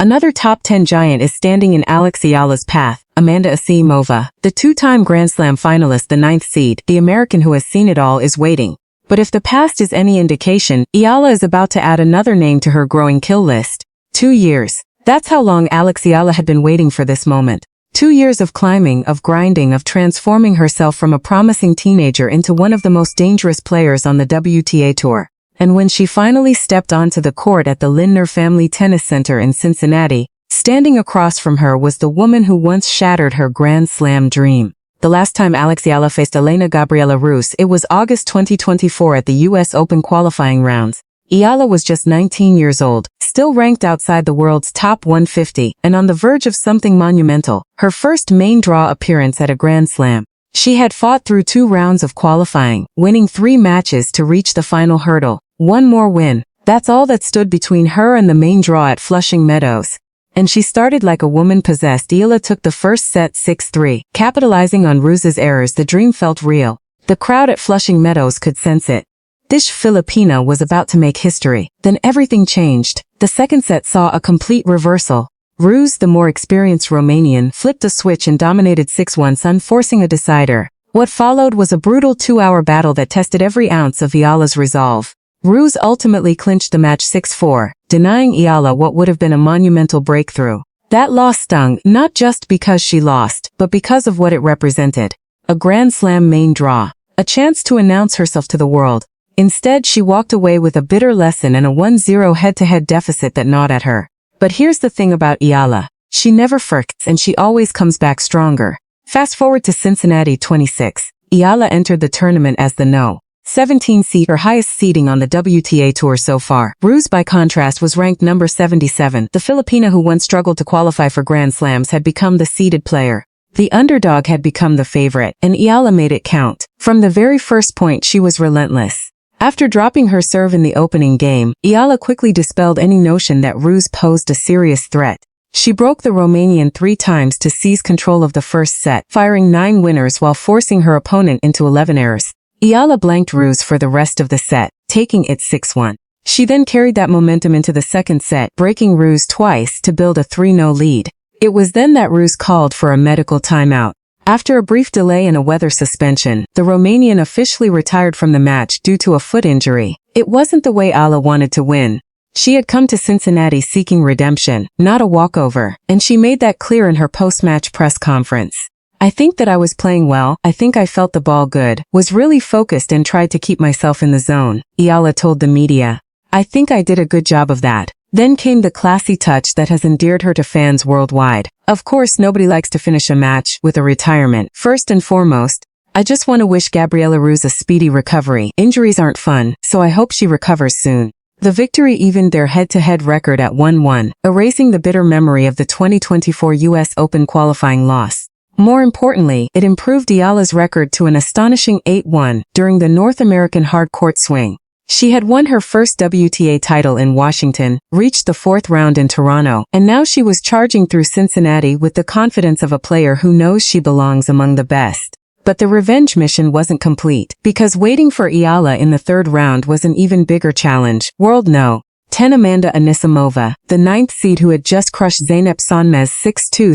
Another top 10 giant is standing in Alex EALA'S path, Amanda Anisimova. The two-time Grand Slam finalist, the 9th seed, the American who has seen it all, is waiting. But if the past is any indication, EALA is about to add another name to her growing kill list. 2 years. That's how long Alex EALA had been waiting for this moment. 2 years of climbing, of grinding, of transforming herself from a promising teenager into one of the most dangerous players on the WTA Tour. And when she finally stepped onto the court at the Lindner Family Tennis Center in Cincinnati, standing across from her was the woman who once shattered her Grand Slam dream. The last time Alex EALA faced Elena Rybakini, it was August 2024 at the US Open qualifying rounds. EALA was just 19 years old, still ranked outside the world's top 150, and on the verge of something monumental, her first main draw appearance at a Grand Slam. She had fought through 2 rounds of qualifying, winning 3 matches to reach the final hurdle. One more win. That's all that stood between her and the main draw at Flushing Meadows. And she started like a woman possessed. EALA took the first set 6-3. Capitalizing on Ruse's errors, the dream felt real. The crowd at Flushing Meadows could sense it. This Filipino was about to make history. Then everything changed. The second set saw a complete reversal. Ruse, the more experienced Romanian, flipped a switch and dominated 6-1, forcing a decider. What followed was a brutal 2-hour battle that tested every ounce of EALA's resolve. Ruse ultimately clinched the match 6-4, denying EALA what would have been a monumental breakthrough. That loss stung, not just because she lost, but because of what it represented. A Grand Slam main draw. A chance to announce herself to the world. Instead, she walked away with a bitter lesson and a 1-0 head-to-head deficit that gnawed at her. But here's the thing about EALA. She never forgets, and she always comes back stronger. Fast forward to Cincinnati 26. EALA entered the tournament as the No. 17 seed, her highest seeding on the WTA Tour so far. Ruse, by contrast, was ranked number 77. The Filipino who once struggled to qualify for Grand Slams had become the seeded player. The underdog had become the favorite, and EALA made it count. From the very first point, she was relentless. After dropping her serve in the opening game, EALA quickly dispelled any notion that Ruse posed a serious threat. She broke the Romanian 3 times to seize control of the first set, firing 9 winners while forcing her opponent into 11 errors. EALA blanked Ruse for the rest of the set, taking it 6-1. She then carried that momentum into the second set, breaking Ruse twice to build a 3-0 lead. It was then that Ruse called for a medical timeout. After a brief delay and a weather suspension, the Romanian officially retired from the match due to a foot injury. It wasn't the way EALA wanted to win. She had come to Cincinnati seeking redemption, not a walkover, and she made that clear in her post-match press conference. I think that I was playing well, I think I felt the ball good, was really focused and tried to keep myself in the zone, EALA told the media. I think I did a good job of that. Then came the classy touch that has endeared her to fans worldwide. Of course, nobody likes to finish a match with a retirement. First and foremost, I just want to wish Gabriela Ruse a speedy recovery. Injuries aren't fun, so I hope she recovers soon. The victory evened their head-to-head record at 1-1, erasing the bitter memory of the 2024 US Open qualifying loss. More importantly, it improved EALA's record to an astonishing 8-1 during the North American hard court swing. She had won her first WTA title in Washington, reached the 4th round in Toronto, and now she was charging through Cincinnati with the confidence of a player who knows she belongs among the best. But the revenge mission wasn't complete, because waiting for EALA in the 3rd round was an even bigger challenge. World No. 10 Amanda Anisimova, the 9th seed who had just crushed Zeynep Sonmez 6-2,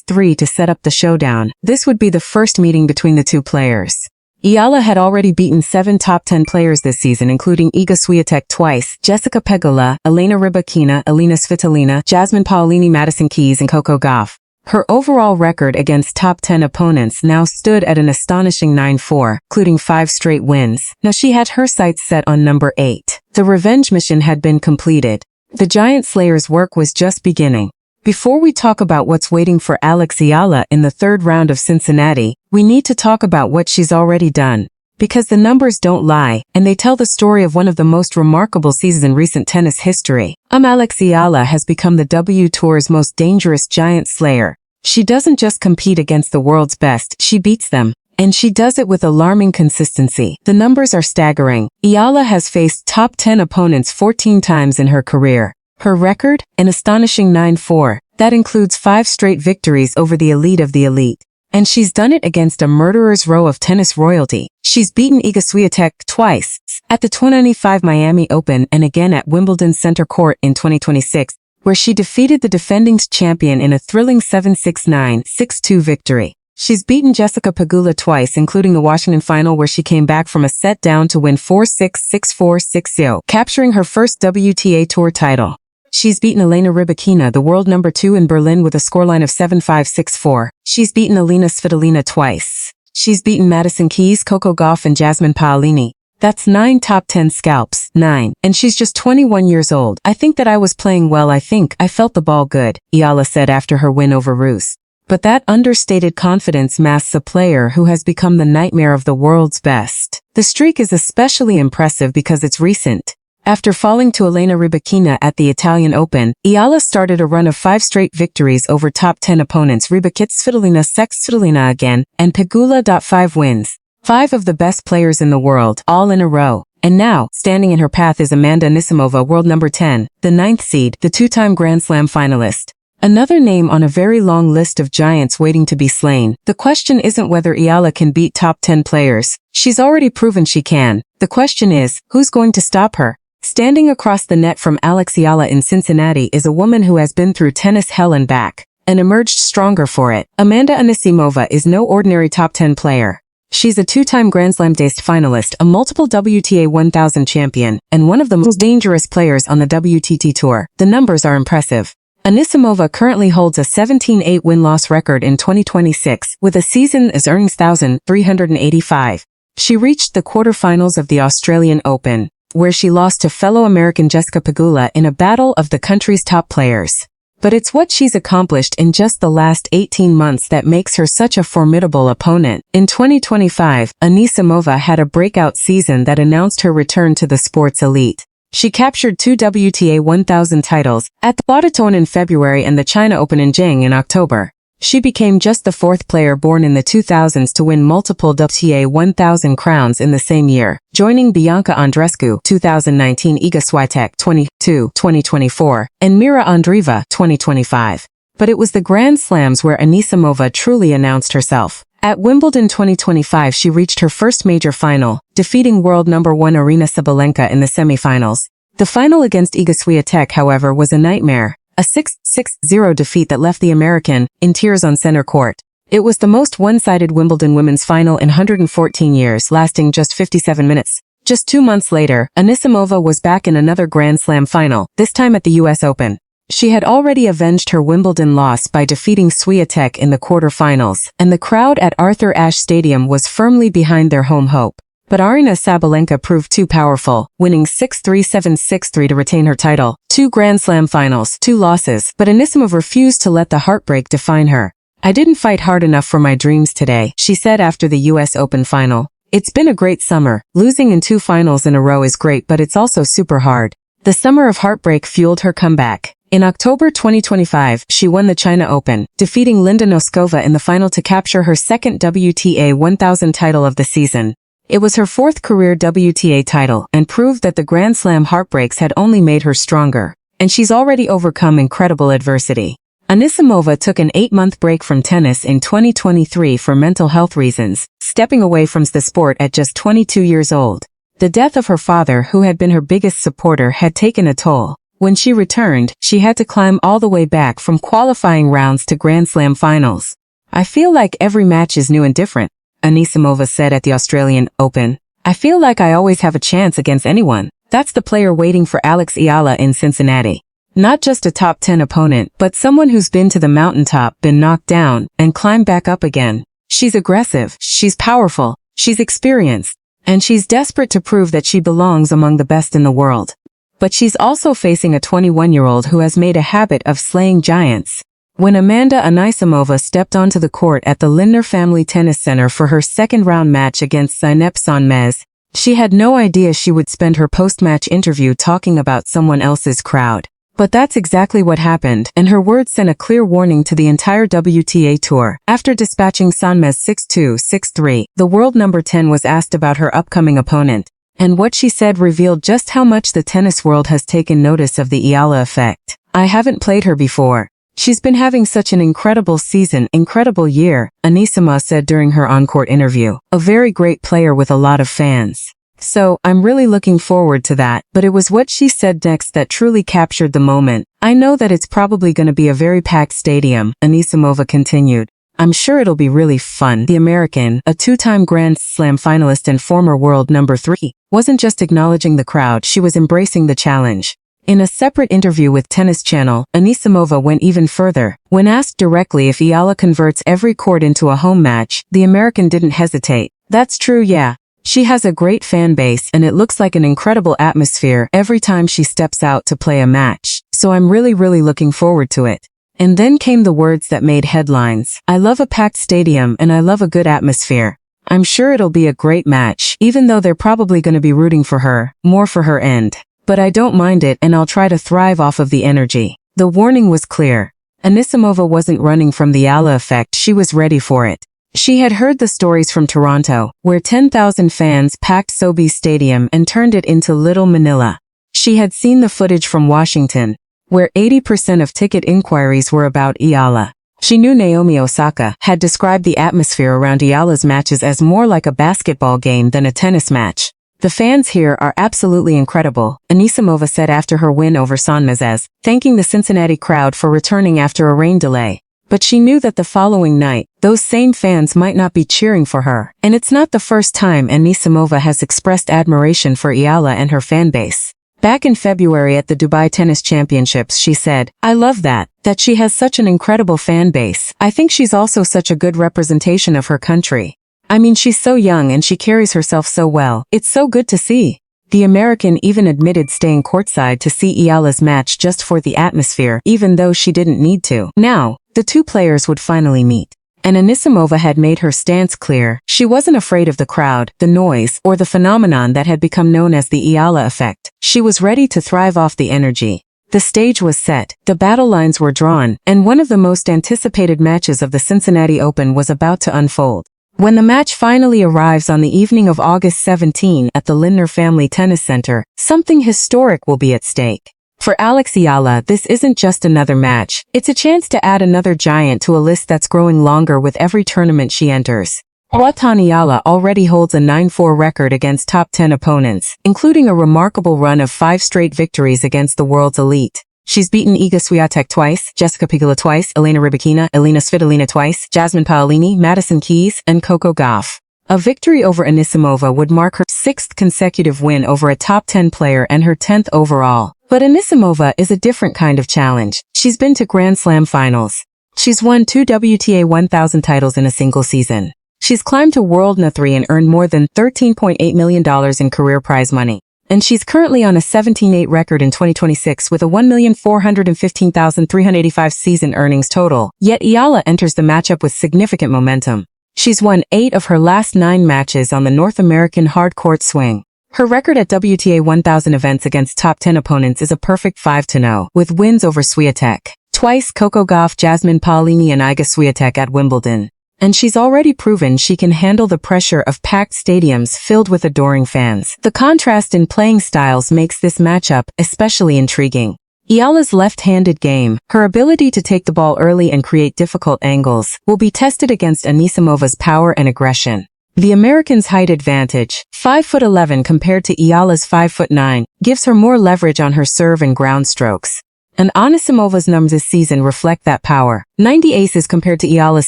6-3 to set up the showdown. This would be the first meeting between the two players. EALA had already beaten 7 top 10 players this season, including Iga Swiatek twice, Jessica Pegula, Elena Rybakini, Elena Svitolina, Jasmine Paolini, Madison Keys, and Coco Gauff. Her overall record against top 10 opponents now stood at an astonishing 9-4, including 5 straight wins. Now she had her sights set on number 8. The revenge mission had been completed. The Giant Slayer's work was just beginning. Before we talk about what's waiting for Alex EALA in the 3rd round of Cincinnati, we need to talk about what she's already done. Because the numbers don't lie, and they tell the story of one of the most remarkable seasons in recent tennis history. Alex EALA has become the W Tour's most dangerous giant slayer. She doesn't just compete against the world's best, she beats them. And she does it with alarming consistency. The numbers are staggering. EALA has faced top 10 opponents 14 times in her career. Her record? An astonishing 9-4. That includes 5 straight victories over the elite of the elite. And she's done it against a murderer's row of tennis royalty. She's beaten Iga Swiatek twice, at the 2025 Miami Open and again at Wimbledon Center Court in 2026, where she defeated the defending champion in a thrilling 7-6-9, 6-2 victory. She's beaten Jessica Pegula twice, including the Washington final where she came back from a set down to win 4-6, 6-4, 6-0, capturing her first WTA Tour title. She's beaten Elena Rybakini, the world number 2 in Berlin with a scoreline of 7-5, 6-4. She's beaten Elena Svitolina twice. She's beaten Madison Keys, Coco Gauff, and Jasmine Paolini. That's 9 top 10 scalps, 9. And she's just 21 years old. I think that I was playing well. I think I felt the ball good, EALA said after her win over Rus. But that understated confidence masks a player who has become the nightmare of the world's best. The streak is especially impressive because it's recent. After falling to Elena Rybakini at the Italian Open, EALA started a run of 5 straight victories over top 10 opponents: Rybakini, Svitolina, Svitolina again, and Pegula. 5 wins. 5 of the best players in the world, all in a row. And now, standing in her path is Amanda Anisimova, world number 10, the 9th seed, the 2-time Grand Slam finalist. Another name on a very long list of giants waiting to be slain. The question isn't whether EALA can beat top 10 players. She's already proven she can. The question is, who's going to stop her? Standing across the net from Alex EALA in Cincinnati is a woman who has been through tennis hell and back, and emerged stronger for it. Amanda Anisimova is no ordinary top 10 player. She's a 2-time Grand Slam finalist, a multiple WTA 1000 champion, and one of the most dangerous players on the WTT Tour. The numbers are impressive. Anisimova currently holds a 17-8 win-loss record in 2026, with a season as earnings 1,385. She reached the quarterfinals of the Australian Open, where she lost to fellow American Jessica Pegula in a battle of the country's top players. But it's what she's accomplished in just the last 18 months that makes her such a formidable opponent. In 2025, Anisimova had a breakout season that announced her return to the sports elite. She captured 2 WTA 1000 titles, at the Lotte in February and the China Open in Zheng in October. She became just the 4th player born in the 2000s to win multiple WTA 1000 crowns in the same year, joining Bianca Andreescu 2019, Iga Swiatek 2024, and Mira Andreeva 2025. But it was the Grand Slams where Anisimova truly announced herself. At Wimbledon 2025, she reached her first major final, defeating world number 1 Aryna Sabalenka in the semifinals. The final against Iga Swiatek, however, was a nightmare, a 6-6-0 defeat that left the American in tears on center court. It was the most one-sided Wimbledon women's final in 114 years, lasting just 57 minutes. Just 2 months later, Anisimova was back in another Grand Slam final, this time at the US Open. She had already avenged her Wimbledon loss by defeating Swiatek in the quarterfinals, and the crowd at Arthur Ashe Stadium was firmly behind their home hope. But Aryna Sabalenka proved too powerful, winning 6-3, 7-6-3 to retain her title. 2 Grand Slam finals, 2 losses, but Anisimova refused to let the heartbreak define her. "I didn't fight hard enough for my dreams today," she said after the US Open final. "It's been a great summer. Losing in 2 finals in a row is great, but it's also super hard." The summer of heartbreak fueled her comeback. In October 2025, she won the China Open, defeating Linda Noskova in the final to capture her 2nd WTA 1000 title of the season. It was her 4th career WTA title and proved that the Grand Slam heartbreaks had only made her stronger. And she's already overcome incredible adversity. Anisimova took an 8-month break from tennis in 2023 for mental health reasons, stepping away from the sport at just 22 years old. The death of her father, who had been her biggest supporter, had taken a toll. When she returned, she had to climb all the way back from qualifying rounds to Grand Slam finals. "I feel like every match is new and different," Anisimova said at the Australian Open. "I feel like I always have a chance against anyone." That's the player waiting for Alex EALA in Cincinnati. Not just a top 10 opponent, but someone who's been to the mountaintop, been knocked down, and climbed back up again. She's aggressive, she's powerful, she's experienced, and she's desperate to prove that she belongs among the best in the world. But she's also facing a 21-year-old who has made a habit of slaying giants. When Amanda Anisimova stepped onto the court at the Lindner Family Tennis Center for her second-round match against Zeynep Sonmez, she had no idea she would spend her post-match interview talking about someone else's crowd. But that's exactly what happened, and her words sent a clear warning to the entire WTA Tour. After dispatching Sonmez 6-2, 6-3, the world number 10 was asked about her upcoming opponent. And what she said revealed just how much the tennis world has taken notice of the EALA effect. "I haven't played her before. She's been having such an incredible season, incredible year," Anisimova said during her on-court interview. "A very great player with a lot of fans. So, I'm really looking forward to that, but it was what she said next that truly captured the moment. I know that it's probably going to be a very packed stadium, Anisimova continued. I'm sure it'll be really fun. The American, a two-time Grand Slam finalist and former world number 3, wasn't just acknowledging the crowd, she was embracing the challenge. In a separate interview with Tennis Channel, Anisimova went even further. When asked directly if EALA converts every court into a home match, the American didn't hesitate. That's true, yeah. She has a great fan base and it looks like an incredible atmosphere every time she steps out to play a match. So I'm really looking forward to it. And then came the words that made headlines. I love a packed stadium and I love a good atmosphere. I'm sure it'll be a great match, even though they're probably going to be rooting for her, more for her end. But I don't mind it and I'll try to thrive off of the energy. The warning was clear. Anisimova wasn't running from the EALA effect, she was ready for it. She had heard the stories from Toronto, where 10,000 fans packed Sobeys Stadium and turned it into Little Manila. She had seen the footage from Washington, where 80% of ticket inquiries were about EALA. She knew Naomi Osaka had described the atmosphere around EALA's matches as more like a basketball game than a tennis match. The fans here are absolutely incredible, Anisimova said after her win over San Mezes, thanking the Cincinnati crowd for returning after a rain delay. But she knew that the following night, those same fans might not be cheering for her. And it's not the first time Anisimova has expressed admiration for EALA and her fan base. Back in February at the Dubai Tennis Championships, she said, I love that she has such an incredible fan base. I think she's also such a good representation of her country. I mean, she's so young and she carries herself so well. It's so good to see. The American even admitted staying courtside to see EALA's match just for the atmosphere, even though she didn't need to. Now, the two players would finally meet. And Anisimova had made her stance clear. She wasn't afraid of the crowd, the noise, or the phenomenon that had become known as the EALA effect. She was ready to thrive off the energy. The stage was set, the battle lines were drawn, and one of the most anticipated matches of the Cincinnati Open was about to unfold. When the match finally arrives on the evening of August 17 at the Lindner Family Tennis Center, something historic will be at stake. For Alex EALA, this isn't just another match. It's a chance to add another giant to a list that's growing longer with every tournament she enters. Zlatan EALA already holds a 9-4 record against top 10 opponents, including a remarkable run of 5 straight victories against the world's elite. She's beaten Iga Swiatek twice, Jessica Pegula twice, Elena Rybakini, Elena Svitolina twice, Jasmine Paolini, Madison Keys, and Coco Gauff. A victory over Anisimova would mark her 6th consecutive win over a top 10 player and her 10th overall. But Anisimova is a different kind of challenge. She's been to Grand Slam finals. She's won 2 WTA 1000 titles in a single season. She's climbed to World No. 3 and earned more than $13.8 million in career prize money. And she's currently on a 17-8 record in 2026 with a $1,415,385 season earnings total. Yet EALA enters the matchup with significant momentum. She's won 8 of her last 9 matches on the North American hard court swing. Her record at WTA 1000 events against top 10 opponents is a perfect 5-0, with wins over Swiatek twice, Coco Gauff, Jasmine Paolini, and Iga Swiatek at Wimbledon. And she's already proven she can handle the pressure of packed stadiums filled with adoring fans. The contrast in playing styles makes this matchup especially intriguing. EALA's left-handed game, her ability to take the ball early and create difficult angles, will be tested against Anisimova's power and aggression. The American's height advantage, 5'11" compared to EALA's 5'9", gives her more leverage on her serve and ground strokes. And Anisimova's numbers this season reflect that power. 90 aces compared to EALA's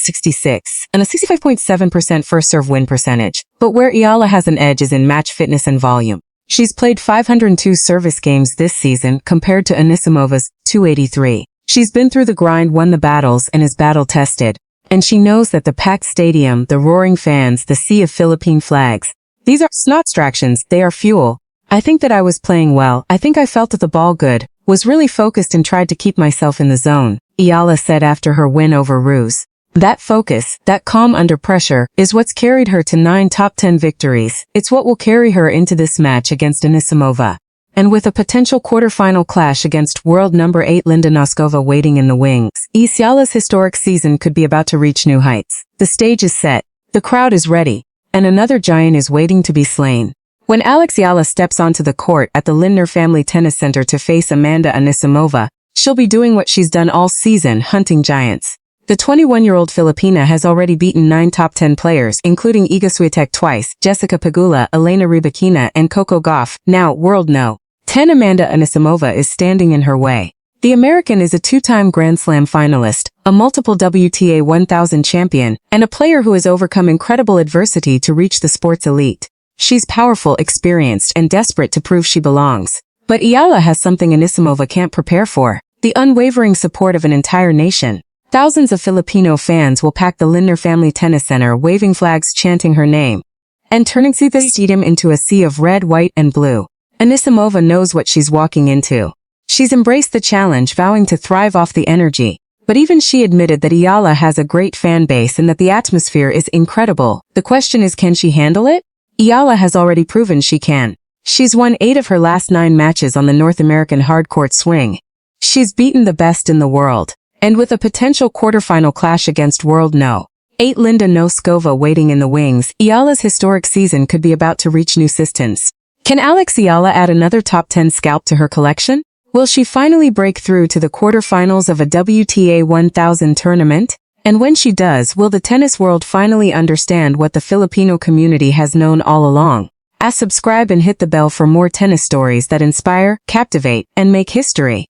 66, and a 65.7% first serve win percentage. But where EALA has an edge is in match fitness and volume. She's played 502 service games this season compared to Anisimova's 283. She's been through the grind, won the battles, and is battle-tested. And she knows that the packed stadium, the roaring fans, the sea of Philippine flags, these are not distractions, they are fuel. I think that I was playing well. I think I felt the ball good, was really focused and tried to keep myself in the zone, EALA said after her win over Ruse. That focus, that calm under pressure, is what's carried her to 9 top 10 victories. It's what will carry her into this match against Anisimova. And with a potential quarterfinal clash against world number 8 Linda Noskova waiting in the wings, EALA's historic season could be about to reach new heights. The stage is set, the crowd is ready, and another giant is waiting to be slain. When Alex EALA steps onto the court at the Lindner Family Tennis Center to face Amanda Anisimova, she'll be doing what she's done all season, hunting giants. The 21-year-old Filipina has already beaten 9 top 10 players, including Iga Swiatek twice, Jessica Pegula, Elena Rybakini, and Coco Gauff. Now, world no. 10 Amanda Anisimova is standing in her way. The American is a 2-time Grand Slam finalist, a multiple WTA 1000 champion, and a player who has overcome incredible adversity to reach the sport's elite. She's powerful, experienced, and desperate to prove she belongs. But EALA has something Anisimova can't prepare for: the unwavering support of an entire nation. Thousands of Filipino fans will pack the Lindner Family Tennis Center, waving flags chanting her name, and turning the stadium into a sea of red, white, and blue. Anisimova knows what she's walking into. She's embraced the challenge, vowing to thrive off the energy. But even she admitted that EALA has a great fan base and that the atmosphere is incredible. The question is, can she handle it? EALA has already proven she can. She's won 8 of her last 9 matches on the North American hardcourt swing. She's beaten the best in the world. And with a potential quarterfinal clash against world no. 8 Linda Noskova waiting in the wings, EALA's historic season could be about to reach new distance. Can Alex EALA add another top 10 scalp to her collection? Will she finally break through to the quarterfinals of a WTA 1000 tournament? And when she does, will the tennis world finally understand what the Filipino community has known all along? Subscribe and hit the bell for more tennis stories that inspire, captivate, and make history.